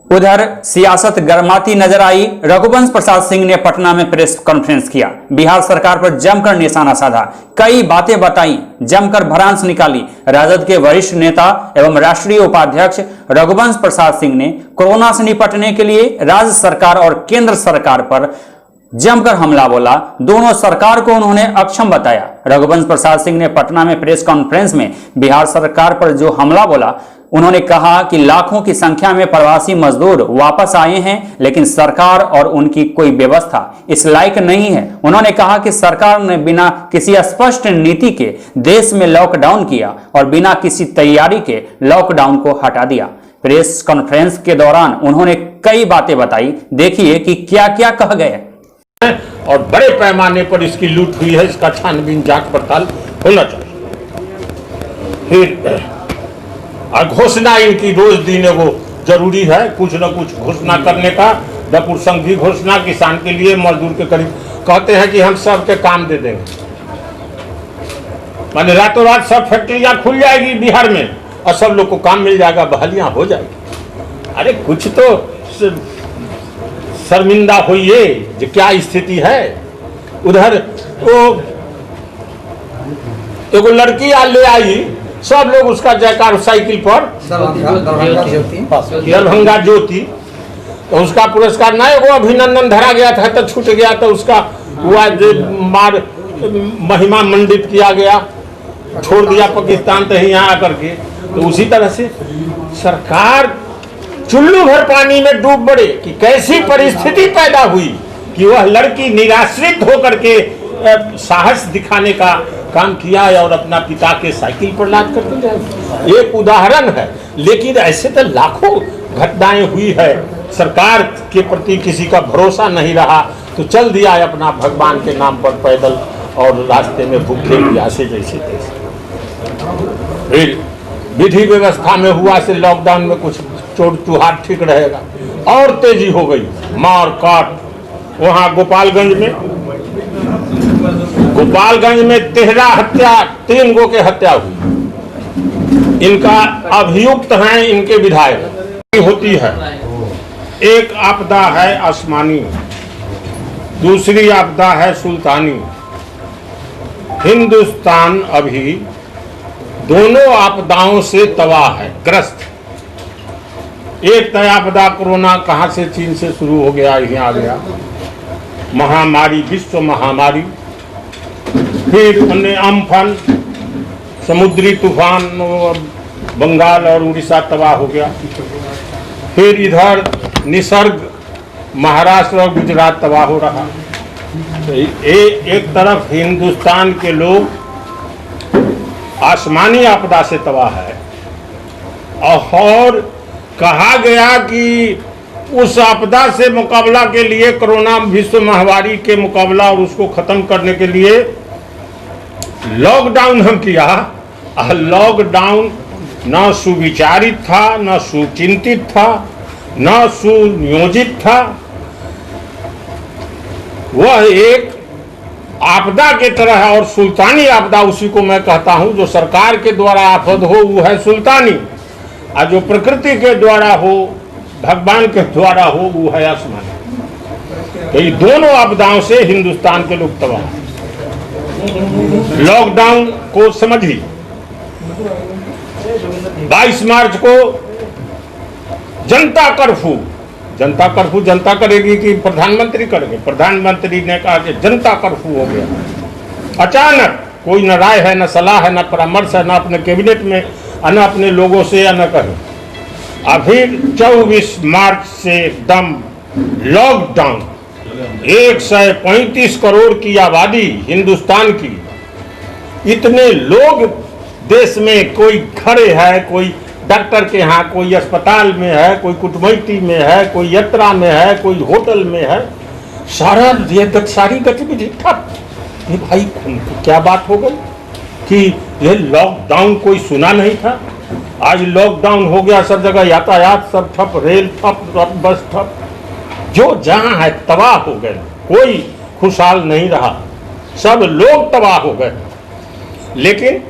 उधर सियासत गर्माती नजर आई। रघुवंश प्रसाद सिंह ने पटना में प्रेस कॉन्फ्रेंस किया। बिहार सरकार पर जमकर निशाना साधा, कई बातें बताई, जमकर भड़ास निकाली। राजद के वरिष्ठ नेता एवं राष्ट्रीय उपाध्यक्ष रघुवंश प्रसाद सिंह ने कोरोना से निपटने के लिए राज्य सरकार और केंद्र सरकार पर जमकर हमला बोला। दोनों सरकार को उन्होंने अक्षम बताया। रघुवंश प्रसाद सिंह ने पटना में प्रेस कॉन्फ्रेंस में बिहार सरकार पर जो हमला बोला, उन्होंने कहा कि लाखों की संख्या में प्रवासी मजदूर वापस आए हैं, लेकिन सरकार और उनकी कोई व्यवस्था इस लायक नहीं है। उन्होंने कहा कि सरकार ने बिना किसी स्पष्ट नीति के देश में लॉकडाउन किया और बिना किसी तैयारी के लॉकडाउन को हटा दिया। प्रेस कॉन्फ्रेंस के दौरान उन्होंने कई बातें बताई। देखिए कि क्या क्या कह गए। और बड़े पैमाने पर इसकी लूट हुई है, इसका छानबीन जांच पड़ताल होना चाहिए। फिर घोषणा इनकी रोज दिन वो जरूरी है, कुछ न कुछ घोषणा करने का। डपुर संघ की घोषणा किसान के लिए, मजदूर के करीब कहते हैं कि हम सबके काम दे देंगे, माने रातों रात सब फैक्ट्रियां खुल जाएगी बिहार में और सब लोग को काम मिल जाएगा, बहालियां हो जाएगी। अरे कुछ तो शर्मिंदा होइए जो क्या स्थिति है। उधर वो एगो लड़की ले आई, सब लोग उसका जयकार साइकिल पर, दरभंगा ज्योति, तो उसका पुरस्कार नहीं, वो अभिनंदन धरा गया था तो छूट गया, तो उसका हुआ मार महिमा मंडित किया गया, छोड़ दिया पाकिस्तान, तो यहाँ आकर के। तो उसी तरह से सरकार चुल्लू भर पानी में डूब पड़े कि कैसी परिस्थिति पैदा हुई कि वह लड़की निराश्रित होकर के साहस दिखाने का काम किया और अपना पिता के साइकिल पर लाद करके जाए। एक उदाहरण है, लेकिन ऐसे तो लाखों घटनाएं हुई है। सरकार के प्रति किसी का भरोसा नहीं रहा तो चल दिया अपना भगवान के नाम पर पैदल और रास्ते में भूखे प्यासे जैसे तैसे। फिर विधि व्यवस्था में हुआ से लॉकडाउन में कुछ चोट चुहार ठीक रहेगा, और तेजी हो गई मार काट। वहां गोपालगंज में 13 हत्या, 3 गो के हत्या हुई। इनका अभियुक्त हैं इनके विधायक। होती है एक आपदा है आसमानी, दूसरी आपदा है सुल्तानी। हिंदुस्तान अभी दोनों आपदाओं से तबाह है, ग्रस्त। एक तय आपदा कोरोना कहां से, चीन से शुरू हो गया, यहाँ आ गया महामारी, विश्व महामारी। फिर अन्य अम्फन, समुद्री तूफान, बंगाल और उड़ीसा तबाह हो गया। फिर इधर निसर्ग, महाराष्ट्र और गुजरात तबाह हो रहा। तो एक तरफ हिंदुस्तान के लोग आसमानी आपदा से तबाह है, और कहा गया कि उस आपदा से मुकाबला के लिए, कोरोना विश्व महामारी के मुकाबला और उसको खत्म करने के लिए लॉकडाउन हम किया। लॉकडाउन न सुविचारित था, न सुचिंतित था, न सुनियोजित था। वह एक आपदा के तरह है, और सुल्तानी आपदा उसी को मैं कहता हूं। जो सरकार के द्वारा आफत हो वो है सुल्तानी, और जो प्रकृति के द्वारा हो, भगवान के द्वारा हो, वो है आसमानी। तो ये दोनों आपदाओं से हिंदुस्तान के लोग तबाह। लॉकडाउन को समझिए, 22 मार्च को जनता कर्फ्यू जनता करेगी कि प्रधानमंत्री करेंगे? प्रधानमंत्री ने कहा कि जनता कर्फ्यू हो गया। अचानक कोई न राय है, न सलाह है, न परामर्श है, न अपने कैबिनेट में, न अपने लोगों से, या न कहें। फिर 24 मार्च से एकदम लॉकडाउन। 135 करोड़ की आबादी हिंदुस्तान की, इतने लोग देश में, कोई खड़े है, कोई डॉक्टर के यहाँ, कोई अस्पताल में है, कोई कुटमैती में है, कोई यात्रा में है, कोई होटल में है, सारी गतिविधि ठप। ये भाई क्या बात हो गई कि ये लॉकडाउन कोई सुना नहीं था, आज लॉकडाउन हो गया, सब जगह यातायात सब ठप, रेल ठप, बस ठप, जो जहां है तबाह हो गए। कोई खुशहाल नहीं रहा, सब लोग तबाह हो गए। लेकिन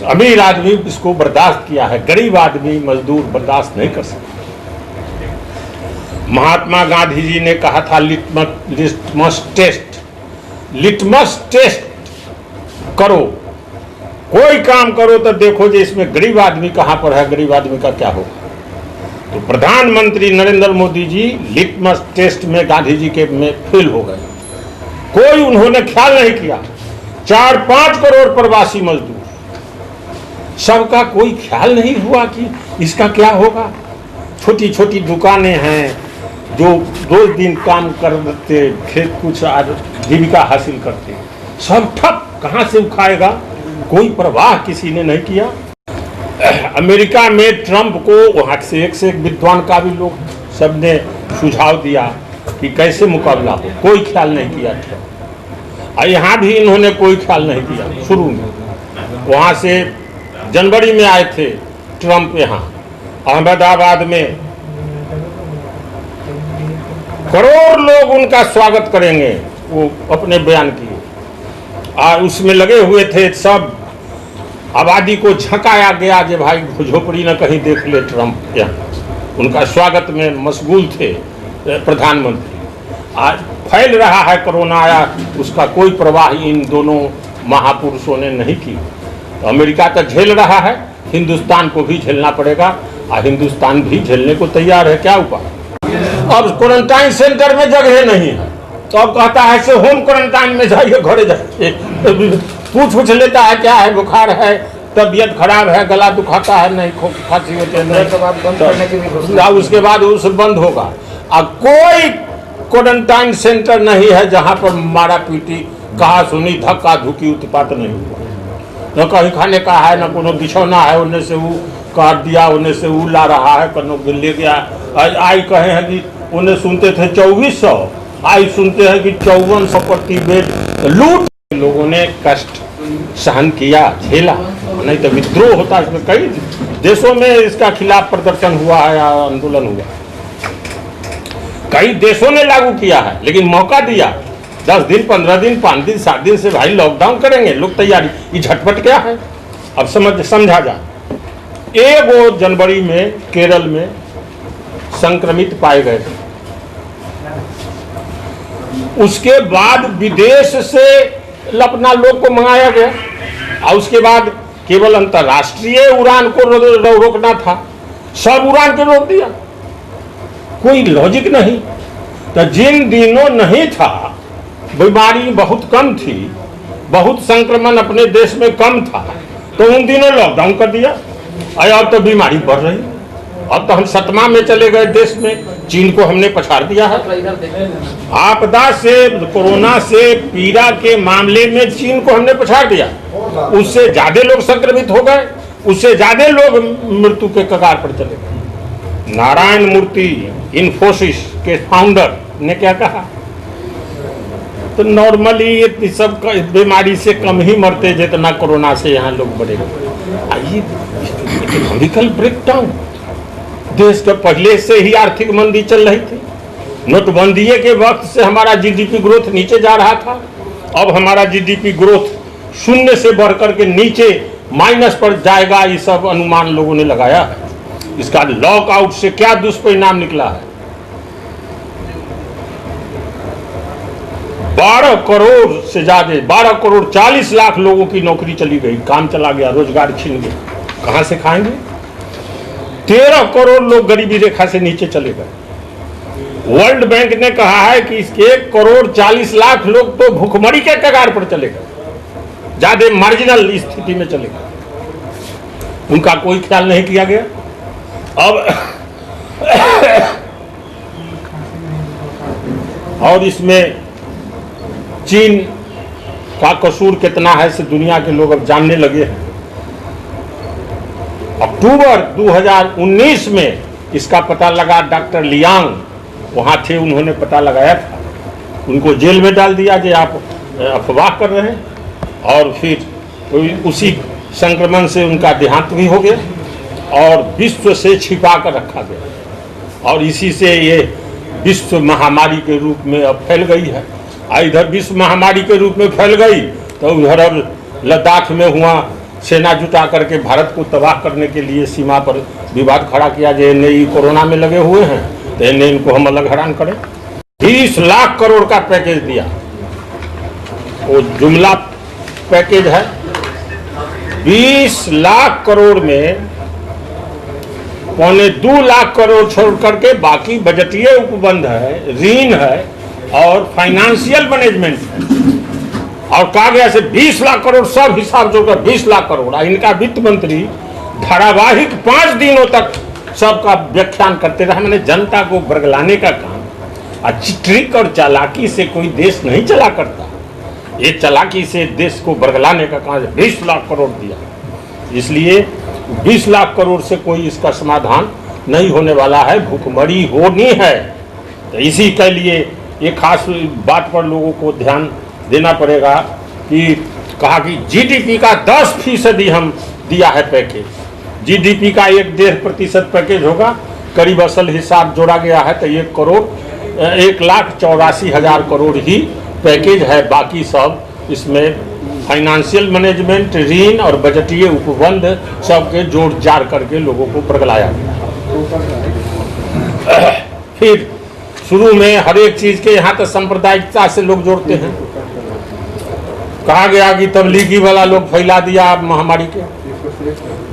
अमीर आदमी इसको बर्दाश्त किया है, गरीब आदमी, मजदूर बर्दाश्त नहीं कर सकते। महात्मा गांधी जी ने कहा था लिटमस टेस्ट करो, कोई काम करो तो देखो जी इसमें गरीब आदमी कहाँ पर है, गरीब आदमी का क्या होगा। तो प्रधानमंत्री नरेंद्र मोदी जी लिटमस टेस्ट में गांधी जी के में फेल हो गए। कोई उन्होंने ख्याल नहीं किया। 4-5 करोड़ प्रवासी मजदूर, सबका कोई ख्याल नहीं हुआ कि इसका क्या होगा। छोटी छोटी दुकानें हैं जो 2 दिन काम करते, खेत कुछ जीविका हासिल करते, सब ठप, कहाँ से उखाएगा, कोई परवाह किसी ने नहीं किया। अमेरिका में ट्रंप को वहाँ से एक विद्वान का भी लोग सबने सुझाव दिया कि कैसे मुकाबला हो, कोई ख्याल नहीं किया ट्रंप। और यहाँ भी इन्होंने कोई ख्याल नहीं किया। शुरू में वहाँ से जनवरी में आए थे ट्रंप, यहाँ अहमदाबाद में करोड़ लोग उनका स्वागत करेंगे, वो अपने बयान किए और उसमें लगे हुए थे। सब आबादी को झकाया गया कि भाई झोपड़ी न कहीं देख ले ट्रंप। यहाँ उनका स्वागत में मशगूल थे प्रधानमंत्री। आज फैल रहा है, कोरोना आया, उसका कोई परवाह इन दोनों महापुरुषों ने नहीं की। तो अमेरिका तो झेल रहा है, हिंदुस्तान को भी झेलना पड़ेगा और हिंदुस्तान भी झेलने को तैयार है। क्या उपाय? अब क्वारंटाइन सेंटर में जगह नहीं है तो अब कहता है से होम क्वारंटाइन में जाइए, घरे जाइए। पूछ लेता है क्या है, बुखार है, तबीयत खराब है, गला दुखाता है, नहीं खांसी होती है, तो उसके बाद उस बंद होगा। अब कोई क्वारंटाइन सेंटर नहीं है जहाँ पर मारा पीटी, कहा सुनी, धक्का धुकी, उत्पात नहीं हुआ। न कहीं खाने का है, न कोनो बिछौना है, उन्हें से वो काट दिया, उन्हें से वो ला रहा है, कनो ले गया। आई कहे हैं कि उन्हें सुनते थे 2400, आई सुनते हैं कि 5400 प्रति बेड। लूट, लोगों ने कष्ट सहन किया, झेला, नहीं तो विद्रोह होता। इसमें कई देशों में इसका खिलाफ प्रदर्शन हुआ है, आंदोलन हुआ, कई देशों ने लागू किया है, लेकिन मौका दिया 10 दिन, 15 दिन, 5 दिन, 7 दिन से भाई लॉकडाउन करेंगे लोग, तैयारी। ये झटपट क्या है, अब समझा जा। 1 जनवरी में केरल में संक्रमित पाए गए थे, उसके बाद विदेश से अपना लोग को मंगाया गया और उसके बाद केवल अंतर्राष्ट्रीय उड़ान को रोकना था, सब उड़ान को रोक दिया। कोई लॉजिक नहीं। तो जिन दिनों नहीं था, बीमारी बहुत कम थी, बहुत संक्रमण अपने देश में कम था, तो उन दिनों लॉकडाउन कर दिया। अब तो बीमारी बढ़ रही, अब तो हम 7वां में चले गए देश में, चीन को हमने पछाड़ दिया है। आपदा से, कोरोना से पीड़ा के मामले में चीन को हमने पछाड़ दिया। उससे ज्यादा लोग संक्रमित हो गए, उससे ज्यादा लोग मृत्यु के कगार पर चले गए। नारायण मूर्ति, इन्फोसिस के फाउंडर, ने क्या कहा, तो नॉर्मली ये सब बीमारी से कम ही मरते जितना कोरोना से यहाँ लोग मरे। इकोनॉमिकल ब्रेकडाउन, देश के पहले से ही आर्थिक मंदी चल रही थी। नोटबंदी के वक्त से हमारा जीडीपी ग्रोथ नीचे जा रहा था, अब हमारा जीडीपी ग्रोथ 0 से बढ़कर के नीचे माइनस पर जाएगा, ये सब अनुमान लोगों ने लगाया है। इसका लॉकआउट से क्या दुष्परिणाम निकला है? 12 करोड़ से ज्यादा, 12 करोड़ 40 लाख लोगों की नौकरी चली गई, काम चला गया, रोजगार छिन गया, कहां से खाएंगे? 13 करोड़ लोग गरीबी रेखा से नीचे चले गए। वर्ल्ड बैंक ने कहा है कि 1 करोड़ 40 लाख लोग तो भूखमरी के कगार पर चले गए, ज्यादा मार्जिनल स्थिति में चले गए, उनका कोई ख्याल नहीं किया गया। अब और इसमें चीन का कसूर कितना है से दुनिया के लोग अब जानने लगे हैं। अक्टूबर 2019 में इसका पता लगा, डॉक्टर लियांग वहाँ थे, उन्होंने पता लगाया था, उनको जेल में डाल दिया कि आप अफवाह कर रहे हैं, और फिर उसी संक्रमण से उनका देहांत भी हो गया और विश्व से छिपा कर रखा गया, और इसी से ये विश्व महामारी के रूप में अब फैल गई है। इधर विश्व महामारी के रूप में फैल गई तो उधर अब लद्दाख में हुआ, सेना जुटा करके भारत को तबाह करने के लिए सीमा पर विवाद खड़ा किया, जो नई कोरोना में लगे हुए हैं, तो इनको हम अलग हैरान करें। 20 लाख करोड़ का पैकेज दिया, वो जुमला पैकेज है। 20 लाख करोड़ में 2.25 लाख करोड़ छोड़ करके बाकी बजटीय उपबंध है, ऋण है और फाइनेंशियल मैनेजमेंट है। और कहा गया से 20 लाख करोड़ सब हिसाब जोड़कर 20 लाख करोड़। इनका वित्त मंत्री धारावाहिक 5 दिनों तक सबका व्याख्यान करते रहे। मैंने जनता को बरगलाने का काम, ट्रिक और चालाकी से कोई देश नहीं चला करता। ये चालाकी से देश को बरगलाने का काम 20 लाख करोड़ दिया। इसलिए 20 लाख करोड़ से कोई इसका समाधान नहीं होने वाला है, भूखमरी होनी है। तो इसी के लिए एक खास बात पर लोगों को ध्यान देना पड़ेगा कि कहा कि जीडीपी का 10% हम दिया है पैकेज। जीडीपी का 1.5% पैकेज होगा, करीब असल हिसाब जोड़ा गया है तो 1,84,000 करोड़ ही पैकेज है। बाकी सब इसमें फाइनेंशियल मैनेजमेंट, ऋण और बजटीय उपबंध सबके जोड़ जाड़ करके लोगों को बरगलाया गया। फिर शुरू में हर एक चीज के यहाँ तो सांप्रदायिकता से लोग जोड़ते हैं। कहा गया कि तबलीगी वाला लोग फैला दिया महामारी के,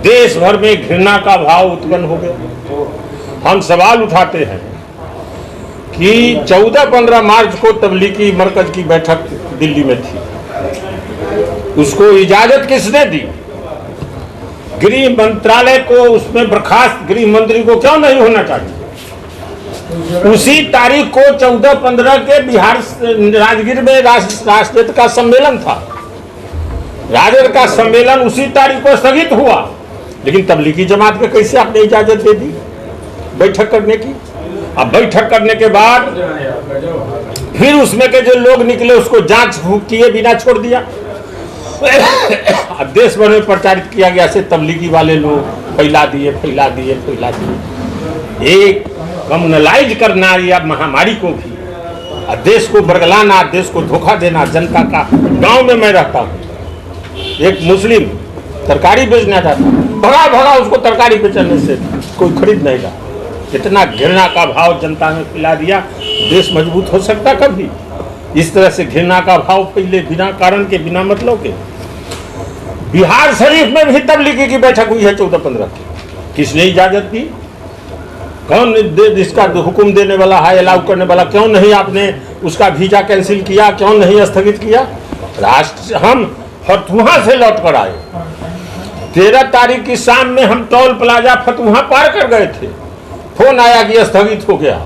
देश भर में घृणा का भाव उत्पन्न हो गया। हम सवाल उठाते हैं कि 14-15 मार्च को तबलीगी मरकज की बैठक दिल्ली में थी, उसको इजाजत किसने दी? गृह मंत्रालय को उसमें बर्खास्त गृह मंत्री को क्यों नहीं होना चाहिए? उसी तारीख को 14-15 के बिहार राजगीर में राष्ट्रहित का सम्मेलन था। राजद का सम्मेलन उसी तारीख को स्थगित हुआ, लेकिन तबलीगी जमात को कैसे आपने इजाजत दे दी बैठक करने की? अब बैठक करने के बाद फिर उसमें के जो लोग निकले उसको जांच किए बिना छोड़ दिया। अब देश भर में प्रचारित किया गया से तबलीगी वाले लोग फैला दिए। एक कम्युनलाइज करना या महामारी को भी, देश को बरगलाना, देश को धोखा देना जनता का। गांव में मैं रहता हूँ, एक मुस्लिम तरकारी बेचना चाहता, भगा उसको तरकारी बेचने से कोई खरीद नहीं रहा। इतना घृणा का भाव जनता में फैला दिया, देश मजबूत हो सकता कभी? इस तरह से घृणा का भाव फैले बिना कारण के, बिना मतलब के। बिहार शरीफ में भी तबलीगी की बैठक हुई है 14-15 की। किसने इजाजत दी? कौन इसका हुक्म देने वाला है, अलाउ करने वाला? क्यों नहीं आपने उसका वीजा कैंसिल किया, क्यों नहीं स्थगित किया? राष्ट्र हम फतुहा से लौट कर आए। 13 तारीख की शाम में हम टोल प्लाजा फतुहा पार कर गए थे, फोन आया कि स्थगित हो गया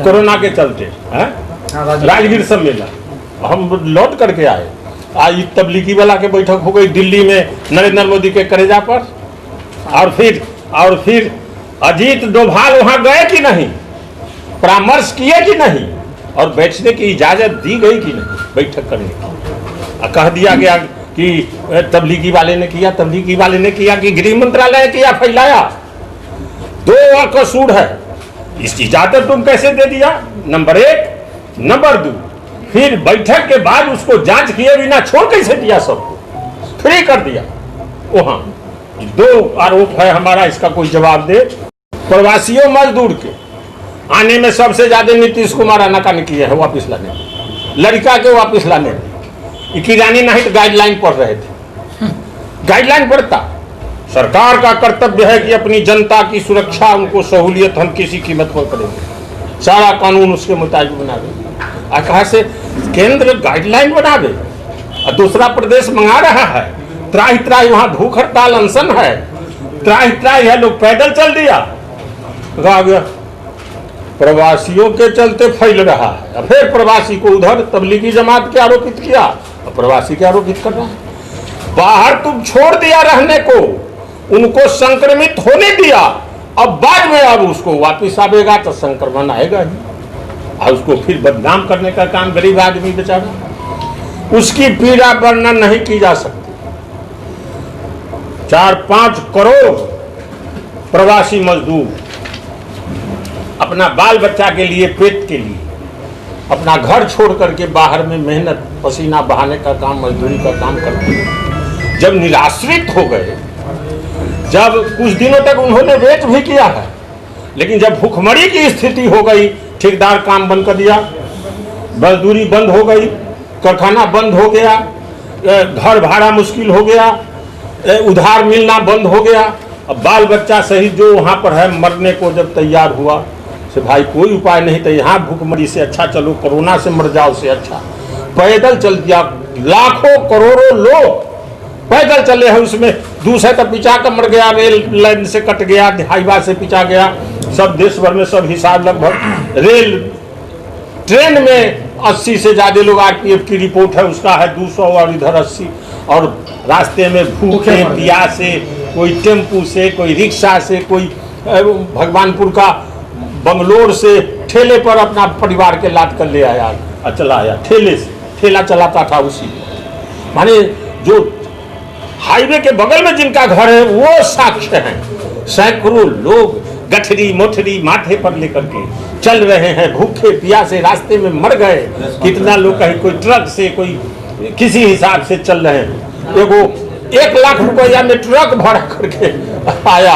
कोरोना के चलते। राजगीर सम्मेलन हम लौट करके आए। आज तबलीगी वाला के बैठक हो गई दिल्ली में नरेंद्र मोदी के करेजा पर। और फिर अजीत डोभाल वहां गए कि नहीं, परामर्श किए कि नहीं, और बैठने की इजाजत दी गई कि नहीं बैठक करने की? कह दिया गया कि तबलीगी वाले ने किया कि गृह मंत्रालय ने किया, फैलाया। 2 कसूर है। इस इजाजत तुम कैसे दे दिया? नंबर 1। नंबर 2, फिर बैठक के बाद उसको जांच किए बिना छोड़ कैसे दिया? सबको फ्री कर दिया। वहां 2 आरोप है हमारा, इसका कोई जवाब दे। प्रवासियों मजदूर के आने में सबसे ज्यादा नीतीश कुमार आनाकानी किए हैं वापिस लाने, लड़का के वापिस लाने में। किरानी नहीं तो गाइडलाइन पढ़ रहे थे। गाइडलाइन पढ़ता। सरकार का कर्तव्य है कि अपनी जनता की सुरक्षा, उनको सहूलियत हम किसी कीमत पर करेंगे। सारा कानून उसके मुताबिक बनावे। कहा से केंद्र गाइडलाइन बनावे और दूसरा प्रदेश मंगा रहा है। त्राही वहां भूख हड़ताल अनशन है, त्राही है, लोग पैदल चल दिया। आ गया प्रवासियों के चलते फैल रहा है। फिर प्रवासी को उधर तबलीगी जमात के आरोपित किया और प्रवासी के आरोपित कर रहा है। बाहर तुम छोड़ दिया रहने को, उनको संक्रमित होने दिया। अब बाद में अब उसको वापिस आवेगा तो संक्रमण आएगा ही, और उसको फिर बदनाम करने का काम गरीब आदमी बेचारा, उसकी पीड़ा वर्णन नहीं की जा सकती। 4-5 करोड़ प्रवासी मजदूर अपना बाल बच्चा के लिए, पेट के लिए अपना घर छोड़ करके बाहर में मेहनत पसीना बहाने का काम, मजदूरी का काम करते हैं। जब निराश्रित हो गए, जब कुछ दिनों तक उन्होंने वेट भी किया है, लेकिन जब भूखमरी की स्थिति हो गई, ठेकेदार काम बंद कर दिया, मजदूरी बंद हो गई, कारखाना बंद हो गया, घर भाड़ा मुश्किल हो गया, उधार मिलना बंद हो गया। अब बाल बच्चा सहित जो वहाँ पर है मरने को जब तैयार हुआ, से भाई कोई उपाय नहीं था, यहाँ भूखमरी से अच्छा चलो कोरोना से मर जाओ से अच्छा पैदल चल दिया। लाखों करोड़ों लोग पैदल चले हैं, उसमें दूसरे तक पिछा कर मर गया, रेल लाइन से कट गया, हाईवा से पिछा गया, सब देश भर में सब हिसाब लगभग। रेल ट्रेन में 80 से ज़्यादा लोग, आरपीएफ की रिपोर्ट है उसका है 200 और इधर 80, और रास्ते में भूखे प्यासे, कोई टेम्पू से, कोई रिक्शा से, कोई भगवानपुर का बंगलोर से ठेले पर अपना परिवार के लाद कर ले आया और चला आया, ठेले से ठेला चलाता था उसी। माने जो हाईवे के बगल में जिनका घर है वो साक्ष्य हैं। सैकड़ों लोग गठरी मोठरी माथे पर लेकर के चल रहे हैं, भूखे प्यासे रास्ते में मर गए। कितना लोग कहीं कोई ट्रक से, कोई किसी हिसाब से चल रहे हैं। एगो 1 लाख रुपया में ट्रक भाड़ा करके आया,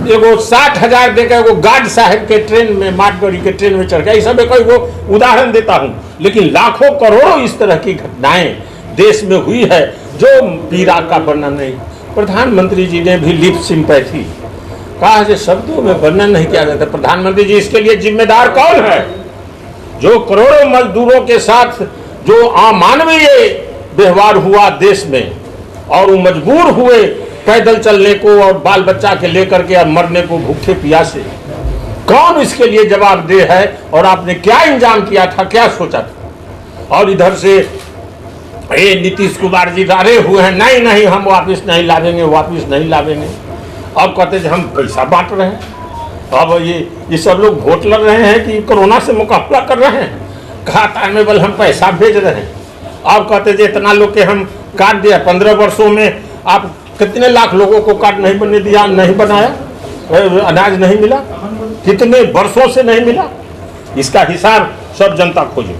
एगो 60,000 देकर एगो गार्ड साहब के ट्रेन में, मालगाड़ी के ट्रेन में चढ़ गया। इस सब कोई वो उदाहरण देता हूँ, लेकिन लाखों करोड़ों इस तरह की घटनाएं देश में हुई है जो पीड़ा का वर्णन नहीं। प्रधानमंत्री जी ने भी लिप सिंपैथी कहा, कि शब्दों में वर्णन नहीं किया जाता। प्रधानमंत्री जी इसके लिए जिम्मेदार कौन है? जो करोड़ों मजदूरों के साथ जो अमानवीय व्यवहार हुआ देश में, और वो मजबूर हुए पैदल चलने को और बाल बच्चा के लेकर के और मरने को भूखे प्यासे, कौन इसके लिए जवाबदेह है? और आपने क्या इंतजाम किया था, क्या सोचा था? और इधर से ये नीतीश कुमार जी डरे हुए हैं, नहीं नहीं हम वापिस नहीं लावेंगे, वापिस नहीं लावेंगे। अब कहते हैं हम पैसा बांट रहे हैं। अब ये सब लोग वोट लड़ रहे हैं कि कोरोना से मुकाबला कर रहे हैं, खाता में बल हम पैसा भेज रहे हैं। अब कहते हैं इतना लोग के हम कार्ड दिया, 15 वर्षों में आप कितने लाख लोगों को कार्ड नहीं बनने दिया, नहीं बनाया, अनाज नहीं मिला, कितने वर्षों से नहीं मिला, इसका हिसाब सब जनता खोजे।